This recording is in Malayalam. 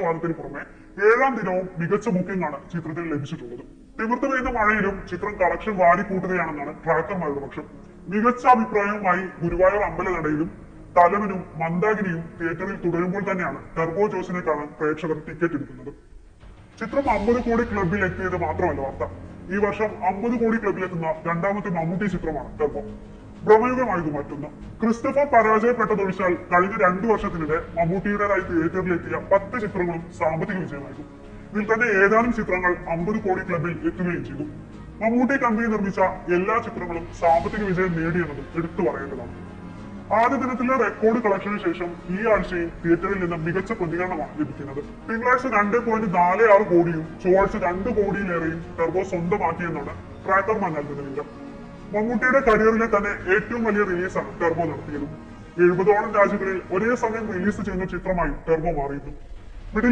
വാദത്തിന് പുറമെ 7ാം ദിനവും മികച്ച ബുക്കിംഗ് ആണ് ചിത്രത്തിന് ലഭിച്ചിട്ടുള്ളത്. തിമിർത്തു പെയ്യുന്ന മഴയിലും ചിത്രം കളക്ഷൻ വാരിക്കൂട്ടുകയാണെന്നാണ് ട്രാക്കർമാരുടെ പക്ഷം. മികച്ച അഭിപ്രായവുമായി ഗുരുവായൂർ അമ്പലനടയിലും തലവനും മന്ദാകിനിയും തിയേറ്ററിൽ തുടരുമ്പോൾ തന്നെയാണ് ടർബോ ജോസിനെ കാണാൻ പ്രേക്ഷകർ ടിക്കറ്റ് എടുക്കുന്നത്. ചിത്രം 50 കോടി ക്ലബിൽ എത്തിയത് മാത്രമല്ല വാർത്ത. ഈ വർഷം 50 കോടി ക്ലബിലെത്തുന്ന രണ്ടാമത്തെ മമ്മൂട്ടി ചിത്രമാണ് ടർബോ. ഭ്രമയുഗമായത് മറ്റൊന്ന്. ക്രിസ്റ്റഫർ പരാജയപ്പെട്ടതൊഴിച്ചാൽ കഴിഞ്ഞ 2 വർഷത്തിനിടെ മമ്മൂട്ടിയുടേതായി തിയേറ്ററിലെത്തിയ 10 ചിത്രങ്ങളും സാമ്പത്തിക വിജയമായിരുന്നു. ഇതിൽ തന്നെ ഏതാനും ചിത്രങ്ങൾ 50 കോടി ക്ലബിൽ എത്തുകയും ചെയ്തു. മമ്മൂട്ടി കമ്പനി നിർമ്മിച്ച എല്ലാ ചിത്രങ്ങളും സാമ്പത്തിക വിജയം നേടിയെന്നത് എടുത്തു പറയേണ്ടതാണ്. ആദ്യ ദിനത്തിലെ റെക്കോർഡ് കളക്ഷന് ശേഷം ഈ ആഴ്ചയും തിയേറ്ററിൽ നിന്ന് മികച്ച പ്രതികരണമാണ് ലഭിക്കുന്നത്. തിങ്കളാഴ്ച 2.46 കോടിയും ചൊവ്വാഴ്ച 2 കോടിയിലേറെയും ടർബോ സ്വന്തമാക്കിയെന്നാണ് ട്രാക്കർമാർ നൽകുന്ന വിവരം. മമ്മൂട്ടിയുടെ കരിയറിലെ തന്നെ ഏറ്റവും വലിയ റിലീസാണ് ടർബോ നടത്തിയത്. 70ഓളം രാജ്യങ്ങളിൽ ഒരേ സമയം റിലീസ് ചെയ്യുന്ന ചിത്രമായി ടർബോ മാറിയിരുന്നു.